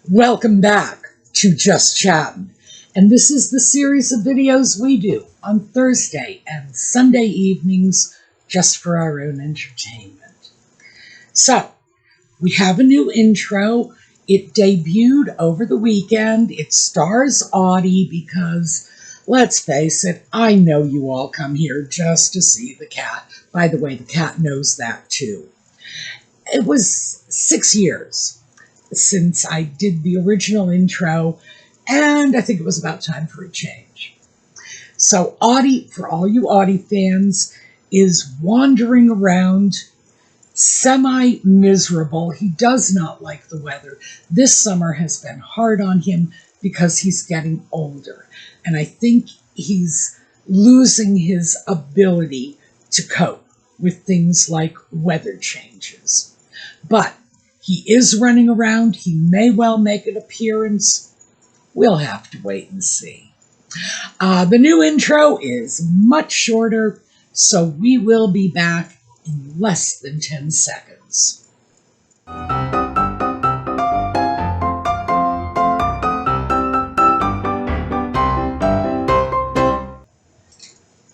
Welcome back to Just Chattin', and this is the series of videos we do on Thursday and Sunday evenings just for our own entertainment. So, we have a new intro. It debuted over the weekend. It stars Audie because, let's face it, I know you all come here just to see the cat. By the way, the cat knows that too. It was 6 years since I did the original intro, and I think it was about time for a change. So Audie, for all you Audie fans, is wandering around semi-miserable. He does not like the weather. This summer has been hard on him because he's getting older, and I think he's losing his ability to cope with things like weather changes. But he is running around. He may well make an appearance. We'll have to wait and see. The new intro is much shorter, so we will be back in less than 10 seconds.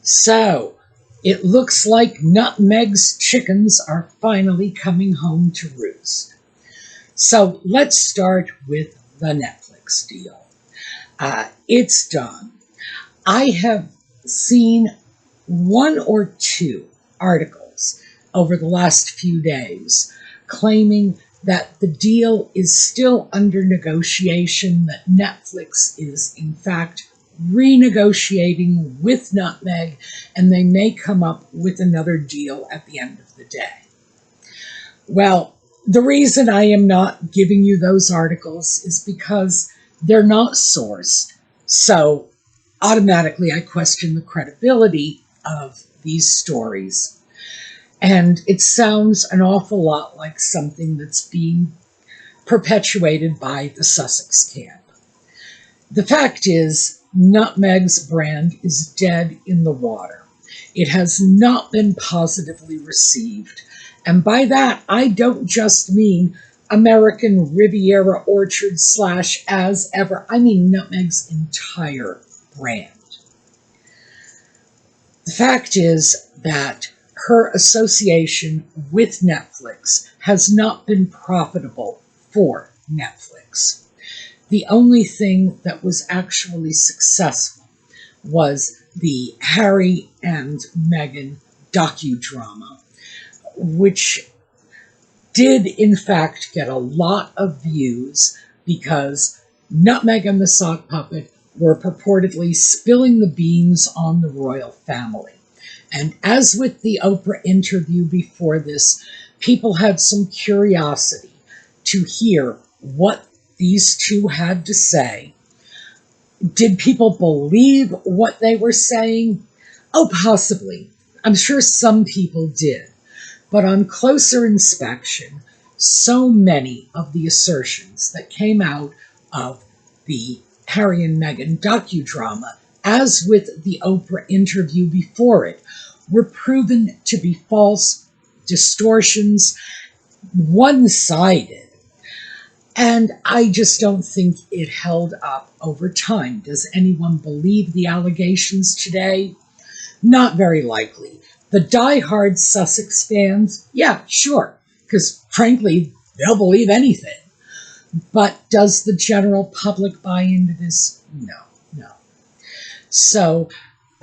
So, it looks like Nutmeg's chickens are finally coming home to roost. So let's start with the Netflix deal. It's done. I have seen one or two articles over the last few days claiming that the deal is still under negotiation, that Netflix is in fact renegotiating with Nutmeg, and they may come up with another deal at the end of the day. Well, the reason I am not giving you those articles is because they're not sourced, so automatically I question the credibility of these stories. And it sounds an awful lot like something that's being perpetuated by the Sussex camp. The fact is, Nutmeg's brand is dead in the water. It has not been positively received. And by that, I don't just mean American Riviera Orchard / as ever. I mean Nutmeg's entire brand. The fact is that her association with Netflix has not been profitable for Netflix. The only thing that was actually successful was the Harry and Meghan docudrama, which did in fact get a lot of views because Nutmeg and the Sock Puppet were purportedly spilling the beans on the royal family. And as with the Oprah interview before this, people had some curiosity to hear what these two had to say. Did people believe what they were saying? Oh, possibly. I'm sure some people did. But on closer inspection, so many of the assertions that came out of the Harry and Meghan docudrama, as with the Oprah interview before it, were proven to be false, distortions, one-sided. And I just don't think it held up over time. Does anyone believe the allegations today? Not very likely. The die-hard Sussex fans, yeah, sure, because frankly, they'll believe anything. But does the general public buy into this? No. So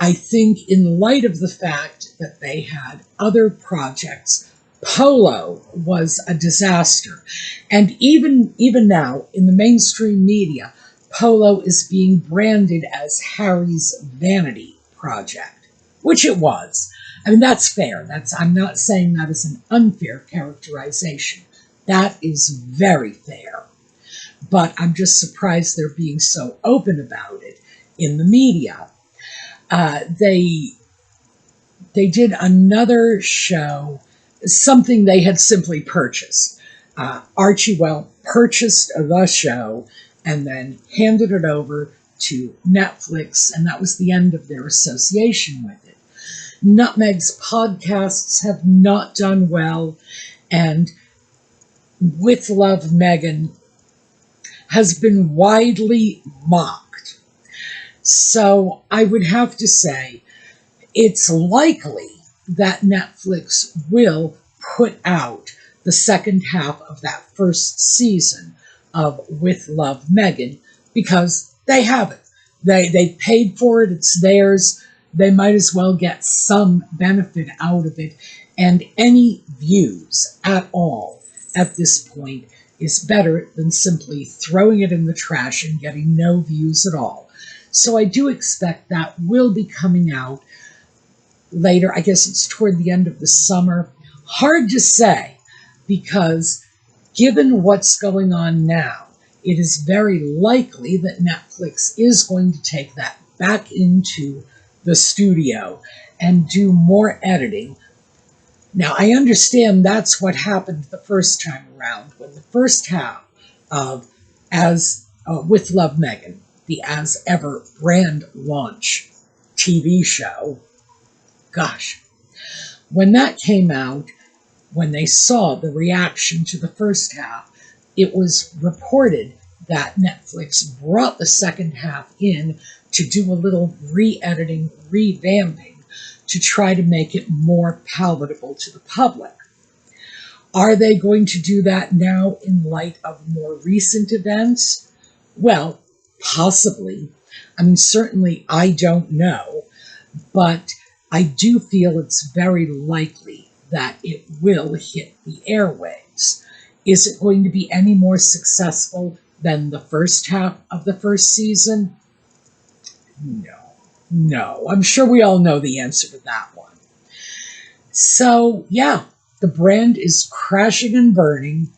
I think in light of the fact that they had other projects, Polo was a disaster. And even now, in the mainstream media, Polo is being branded as Harry's vanity project, which it was. I mean, that's fair. I'm not saying that is an unfair characterization. That is very fair. But I'm just surprised they're being so open about it in the media. They did another show, something they had simply purchased. Archie purchased the show and then handed it over to Netflix, and that was the end of their association with it. Nutmeg's podcasts have not done well, and With Love, Meghan has been widely mocked. So I would have to say it's likely that Netflix will put out the second half of that first season of With Love, Meghan, because they have it. They paid for it, it's theirs. They might as well get some benefit out of it. And any views at all at this point is better than simply throwing it in the trash and getting no views at all. So I do expect that will be coming out later. I guess it's toward the end of the summer. Hard to say, because given what's going on now, it is very likely that Netflix is going to take that back into the studio and do more editing. Now, I understand that's what happened the first time around, when the first half of With Love, Meghan, the As Ever brand launch TV show, gosh, when that came out, when they saw the reaction to the first half, it was reported that Netflix brought the second half in to do a little re-editing, revamping, to try to make it more palatable to the public. Are they going to do that now in light of more recent events? Well, possibly. I mean, certainly I don't know, but I do feel it's very likely that it will hit the airwaves. Is it going to be any more successful than the first half of the first season? No. I'm sure we all know the answer to that one. So, yeah, the brand is crashing and burning.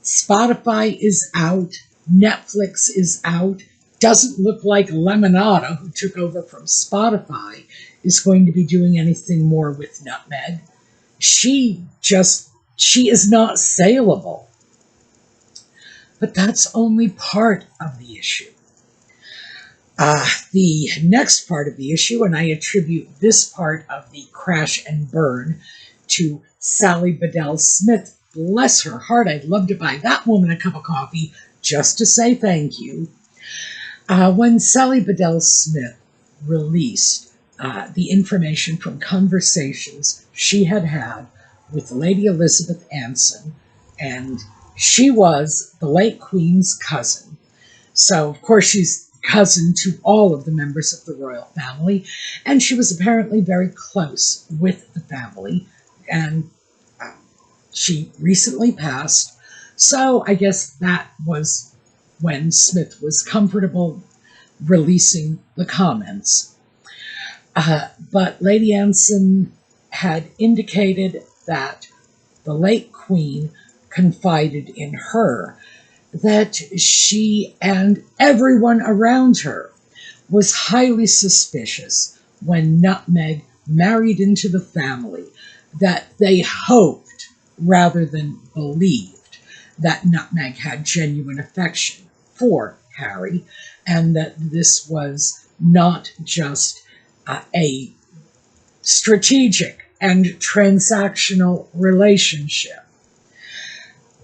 Spotify is out. Netflix is out. Doesn't look like Lemonada, who took over from Spotify, is going to be doing anything more with Nutmeg. She is not saleable. But that's only part of the issue. The next part of the issue, and I attribute this part of the crash and burn to Sally Bedell Smith. Bless her heart, I'd love to buy that woman a cup of coffee just to say thank you. When Sally Bedell Smith released the information from conversations she had had with Lady Elizabeth Anson, and she was the late Queen's cousin. So, of course, she's cousin to all of the members of the royal family, and she was apparently very close with the family, and she recently passed. So I guess that was when Smith was comfortable releasing the comments. But Lady Anson had indicated that the late Queen confided in her that she and everyone around her was highly suspicious when Nutmeg married into the family, that they hoped rather than believed that Nutmeg had genuine affection for Harry, and that this was not just a strategic and transactional relationship.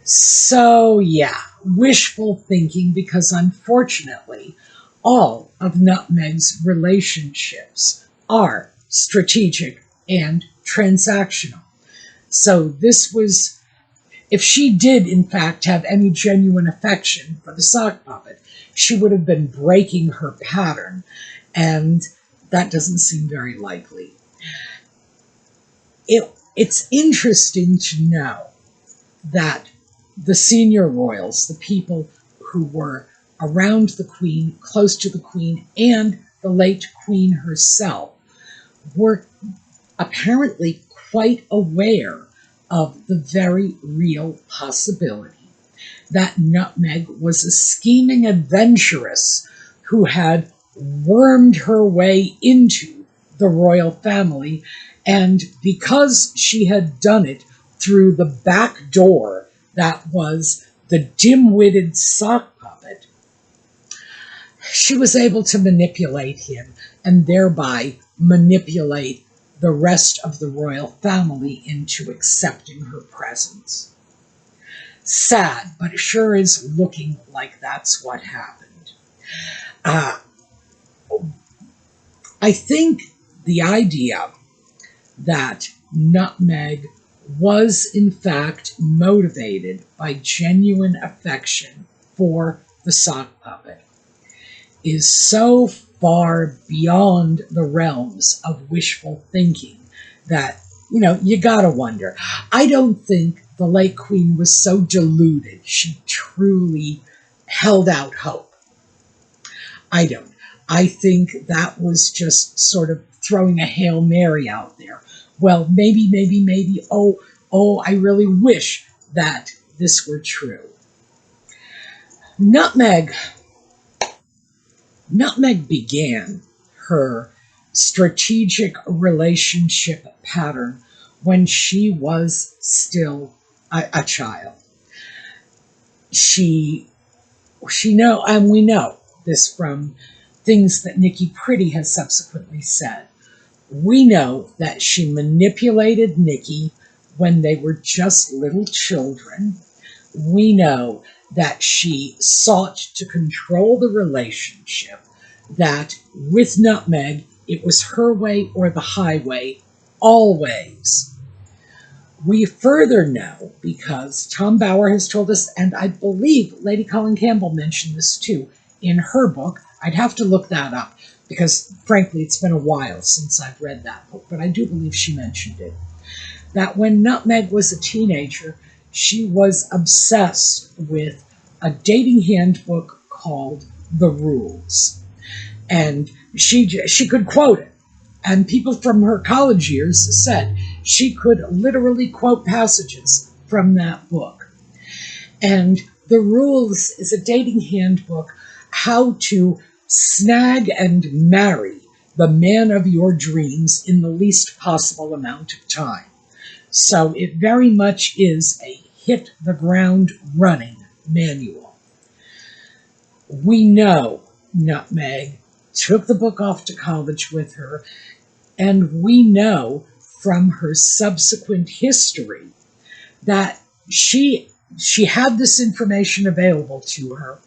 So, yeah, wishful thinking, because unfortunately, all of Nutmeg's relationships are strategic and transactional. So this was, if she did in fact have any genuine affection for the sock puppet, she would have been breaking her pattern, and that doesn't seem very likely. It's interesting to know that the senior royals, the people who were around the Queen, close to the Queen, and the late Queen herself, were apparently quite aware of the very real possibility that Nutmeg was a scheming adventuress who had wormed her way into the royal family, and because she had done it through the back door that was the dim-witted sock puppet, she was able to manipulate him and thereby manipulate the rest of the royal family into accepting her presence. Sad, but it sure is looking like that's what happened. Uh, I think the idea that Nutmeg was in fact motivated by genuine affection for the sock puppet is so far beyond the realms of wishful thinking that, you gotta wonder. I don't think the late Queen was so deluded she truly held out hope. I don't. I think that was just sort of throwing a Hail Mary out there. Well, maybe, I really wish that this were true. Nutmeg began her strategic relationship pattern when she was still a child. We know this from things that Nikki Pretty has subsequently said. We know that she manipulated Nikki when they were just little children. We know that she sought to control the relationship, that with Nutmeg, it was her way or the highway, always. We further know, because Tom Bauer has told us, and I believe Lady Colin Campbell mentioned this too in her book. I'd have to look that up, because frankly, it's been a while since I've read that book, but I do believe she mentioned it, that when Nutmeg was a teenager, she was obsessed with a dating handbook called The Rules. And she could quote it. And people from her college years said she could literally quote passages from that book. And The Rules is a dating handbook, how to snag and marry the man of your dreams in the least possible amount of time. So it very much is a hit the ground running manual. We know Nutmeg took the book off to college with her, and we know from her subsequent history that she had this information available to her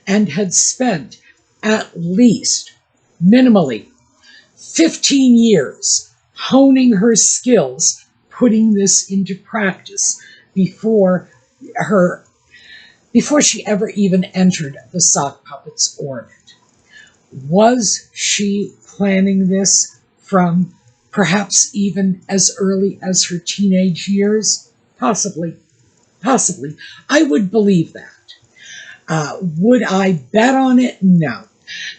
and had spent at least, minimally, 15 years honing her skills, putting this into practice before she ever even entered the sock puppet's orbit. Was she planning this from perhaps even as early as her teenage years? Possibly. I would believe that. Would I bet on it? No.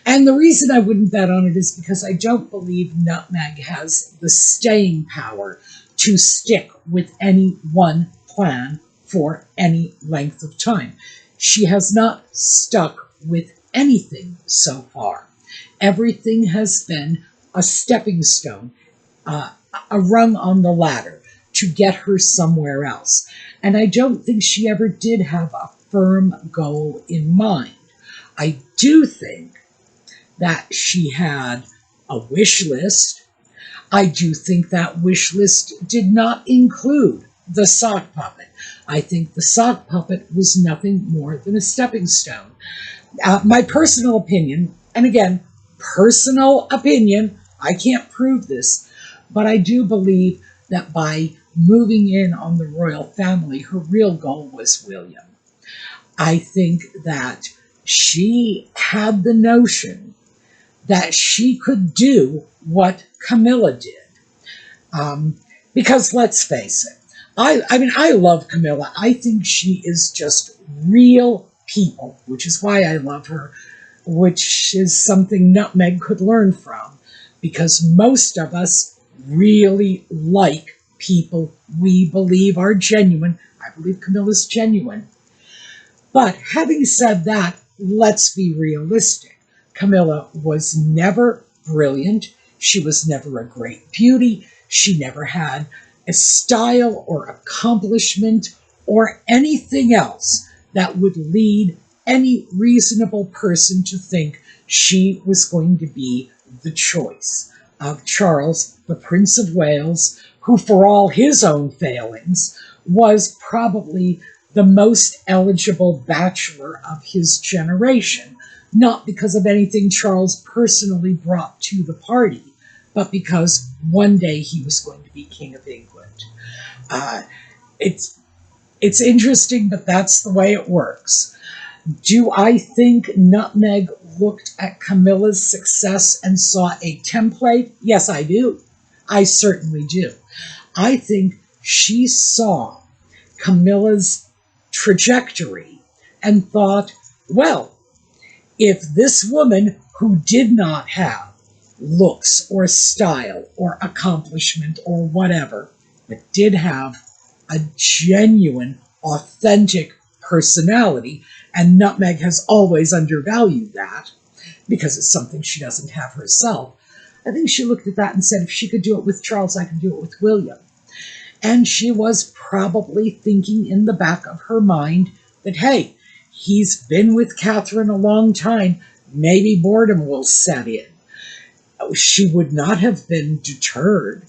And the reason I wouldn't bet on it is because I don't believe Nutmeg has the staying power to stick with any one plan for any length of time. She has not stuck with anything so far. Everything has been a stepping stone, a rung on the ladder to get her somewhere else. And I don't think she ever did have a firm goal in mind. I do think that she had a wish list. I do think that wish list did not include the sock puppet. I think the sock puppet was nothing more than a stepping stone. My personal opinion, and again, personal opinion, I can't prove this, but I do believe that by moving in on the royal family, her real goal was William. I think that she had the notion that she could do what Camilla did. Because let's face it, I love Camilla. I think she is just real people, which is why I love her, which is something Nutmeg could learn from, because most of us really like people we believe are genuine. I believe Camilla's genuine. But having said that, let's be realistic. Camilla was never brilliant. She was never a great beauty. She never had a style or accomplishment or anything else that would lead any reasonable person to think she was going to be the choice of Charles, the Prince of Wales, who, for all his own failings, was probably the most eligible bachelor of his generation, not because of anything Charles personally brought to the party, but because one day he was going to be King of England. Uh, it's interesting, but that's the way it works. Do I think Nutmeg looked at Camilla's success and saw a template? Yes, I do. I certainly do. I think she saw Camilla's trajectory and thought, well, if this woman who did not have looks or style or accomplishment or whatever, but did have a genuine, authentic personality, and Nutmeg has always undervalued that because it's something she doesn't have herself. I think she looked at that and said, if she could do it with Charles, I can do it with William. And she was probably thinking in the back of her mind that, hey, he's been with Catherine a long time. Maybe boredom will set in. She would not have been deterred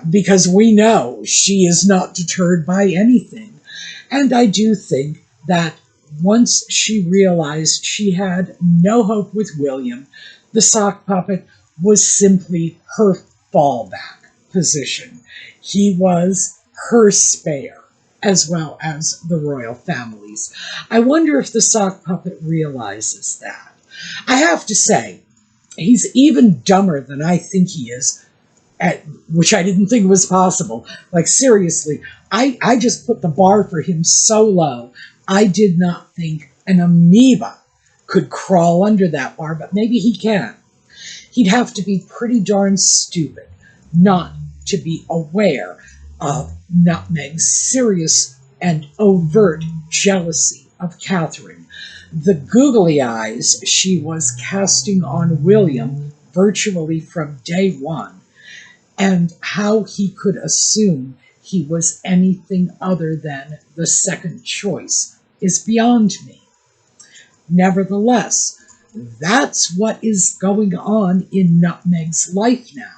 because we know she is not deterred by anything. And I do think that once she realized she had no hope with William, the sock puppet was simply her fallback position. He was her spare, as well as the royal families. I wonder if the sock puppet realizes that. I have to say, he's even dumber than I think he is, which I didn't think was possible. Like, seriously, I just put the bar for him so low. I did not think an amoeba could crawl under that bar, but maybe he can. He'd have to be pretty darn stupid not to be aware of Nutmeg's serious and overt jealousy of Catherine. The googly eyes she was casting on William virtually from day one, and how he could assume he was anything other than the second choice is beyond me. Nevertheless, that's what is going on in Nutmeg's life now.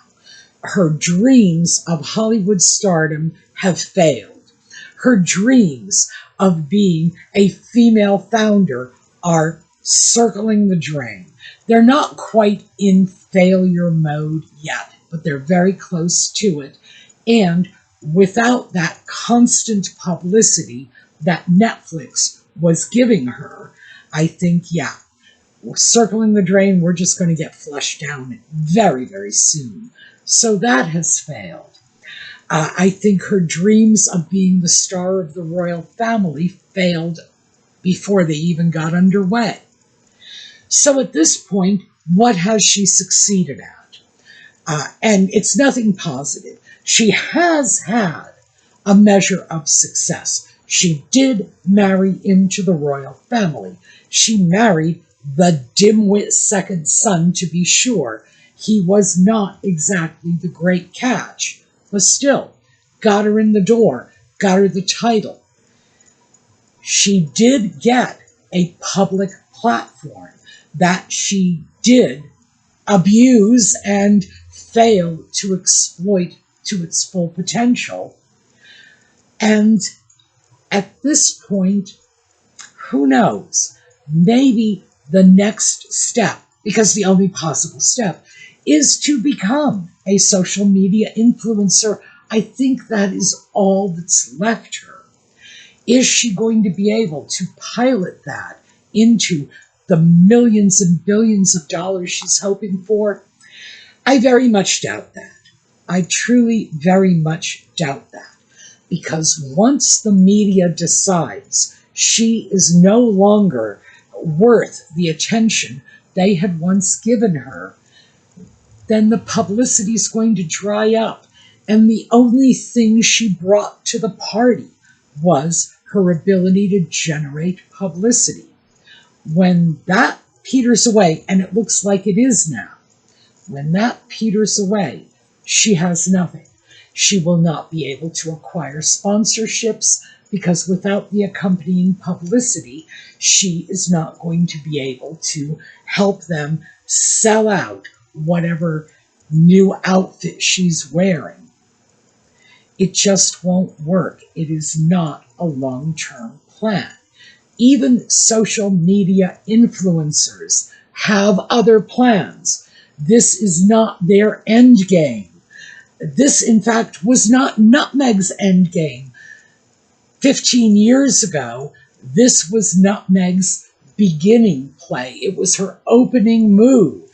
Her dreams of Hollywood stardom have failed. Her dreams of being a female founder are circling the drain. They're not quite in failure mode yet, but they're very close to it. And without that constant publicity that Netflix was giving her, I think, yeah, we're circling the drain. We're just going to get flushed down very, very soon. So that has failed. I think her dreams of being the star of the royal family failed before they even got underway. So at this point, what has she succeeded at? And it's nothing positive. She has had a measure of success. She did marry into the royal family. She married the dimwit second son, to be sure. He was not exactly the great catch, but still, got her in the door, got her the title. She did get a public platform that she did abuse and fail to exploit to its full potential. And at this point, who knows? Maybe the next step, because the only possible step, is to become a social media influencer. I think that is all that's left her. Is she going to be able to pilot that into the millions and billions of dollars she's hoping for? I very much doubt that. I truly very much doubt that. Because once the media decides she is no longer worth the attention they had once given her, then the publicity is going to dry up. And the only thing she brought to the party was her ability to generate publicity. When that peters away, and it looks like it is now, when that peters away, she has nothing. She will not be able to acquire sponsorships because without the accompanying publicity, she is not going to be able to help them sell out whatever new outfit she's wearing. It just won't work. It is not a long-term plan. Even social media influencers have other plans. This is not their end game. This, in fact, was not Nutmeg's end game. 15 years ago, this was Nutmeg's beginning play. It was her opening move.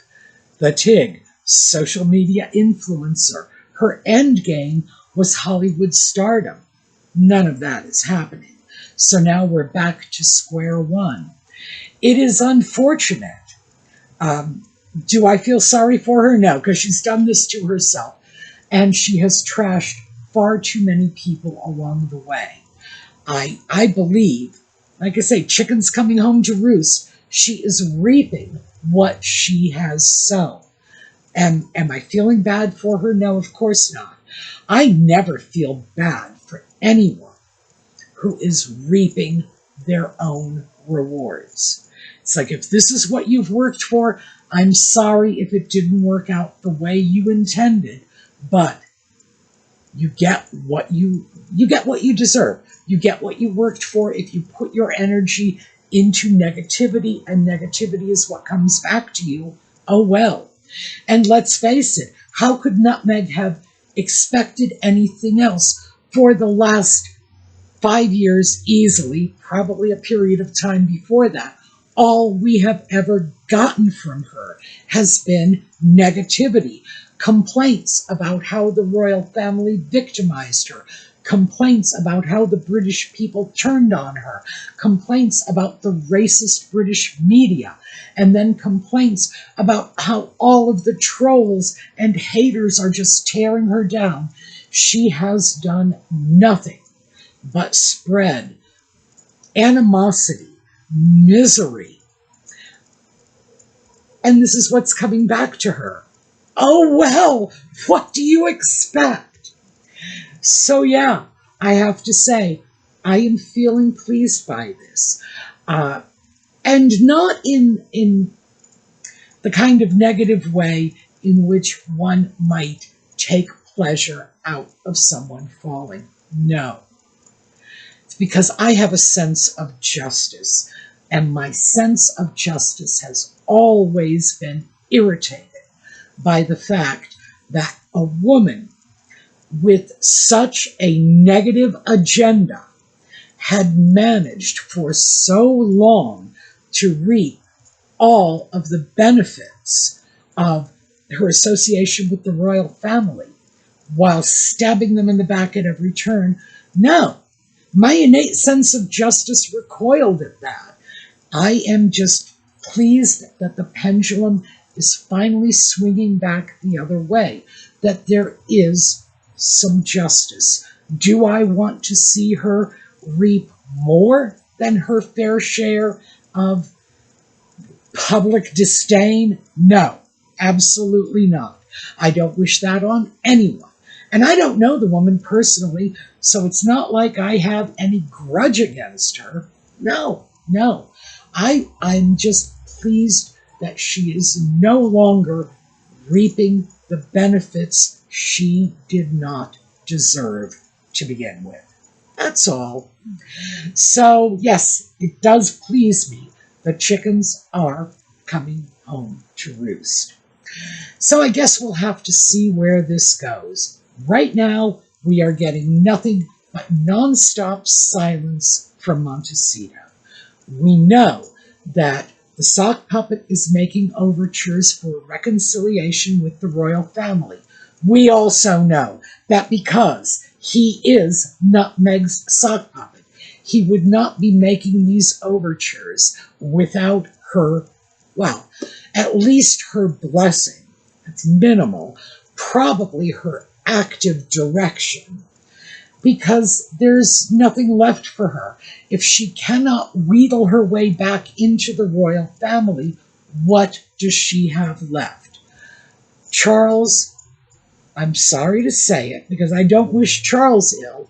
The Tig, social media influencer. Her end game was Hollywood stardom. None of that is happening. So now we're back to square one. It is unfortunate. Do I feel sorry for her? No, because she's done this to herself. And she has trashed far too many people along the way. I believe, like I say, chickens coming home to roost. She is reaping what she has sown. Am I feeling bad for her? No, of course not. I never feel bad for anyone who is reaping their own rewards. It's like, if this is what you've worked for, I'm sorry if it didn't work out the way you intended, but you get what you deserve. You get what you worked for if you put your energy into negativity, and negativity is what comes back to you. Oh well. And let's face it, how could Nutmeg have expected anything else for the last 5 years easily, probably a period of time before that? All we have ever gotten from her has been negativity, complaints about how the royal family victimized her, complaints about how the British people turned on her, complaints about the racist British media, and then complaints about how all of the trolls and haters are just tearing her down. She has done nothing but spread animosity, misery. And this is what's coming back to her. Oh, well, what do you expect? So, yeah, I have to say, I am feeling pleased by this. And not in the kind of negative way in which one might take pleasure out of someone falling. No. It's because I have a sense of justice, and my sense of justice has always been irritated by the fact that a woman with such a negative agenda had managed for so long to reap all of the benefits of her association with the royal family while stabbing them in the back at every turn. No, my innate sense of justice recoiled at that. I am just pleased that the pendulum is finally swinging back the other way, that there is some justice. Do I want to see her reap more than her fair share of public disdain? No, absolutely not. I don't wish that on anyone. And I don't know the woman personally, so it's not like I have any grudge against her. No. I'm just pleased that she is no longer reaping the benefits she did not deserve to begin with. That's all. So, yes, it does please me. The chickens are coming home to roost. So I guess we'll have to see where this goes. Right now, we are getting nothing but nonstop silence from Montecito. We know that the sock puppet is making overtures for reconciliation with the royal family. We also know that because he is Nutmeg's sock puppet, he would not be making these overtures without her, well, at least her blessing. It's minimal, probably her active direction, because there's nothing left for her. If she cannot wheedle her way back into the royal family, what does she have left? Charles, I'm sorry to say it, because I don't wish Charles ill,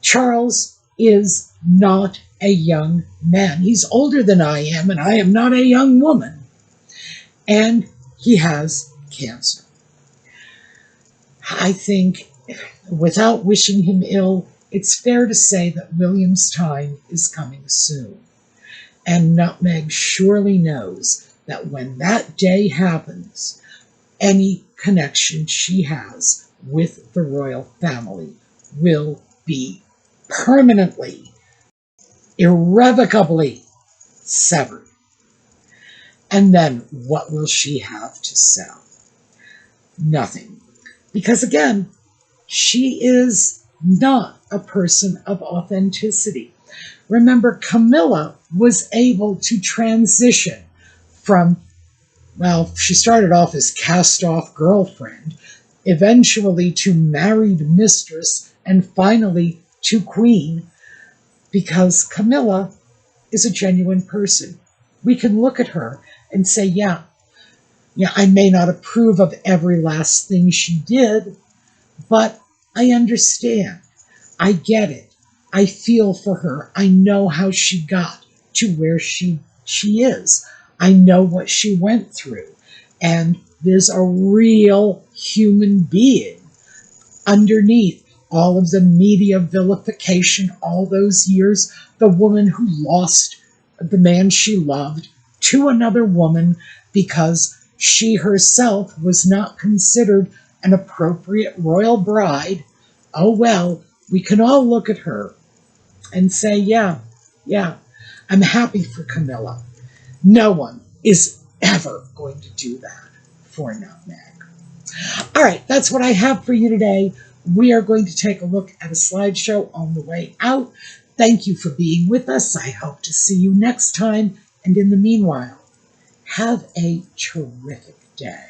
Charles is not a young man. He's older than I am, and I am not a young woman. And he has cancer. I think, without wishing him ill, it's fair to say that William's time is coming soon. And Nutmeg surely knows that when that day happens, any connection she has with the royal family will be permanently, irrevocably severed. And then what will she have to sell? Nothing. Because again, she is not a person of authenticity. Remember, Camilla was able to transition from, well, she started off as cast-off girlfriend, eventually to married mistress, and finally to queen, because Camilla is a genuine person. We can look at her and say, yeah, I may not approve of every last thing she did, but I understand. I get it. I feel for her. I know how she got to where she is. I know what she went through. And there's a real human being underneath all of the media vilification all those years. The woman who lost the man she loved to another woman because she herself was not considered an appropriate royal bride. Oh well, we can all look at her and say, yeah, I'm happy for Camilla. No one is ever going to do that for Nutmeg. All right, that's what I have for you today. We are going to take a look at a slideshow on the way out. Thank you for being with us. I hope to see you next time. And in the meanwhile, have a terrific day.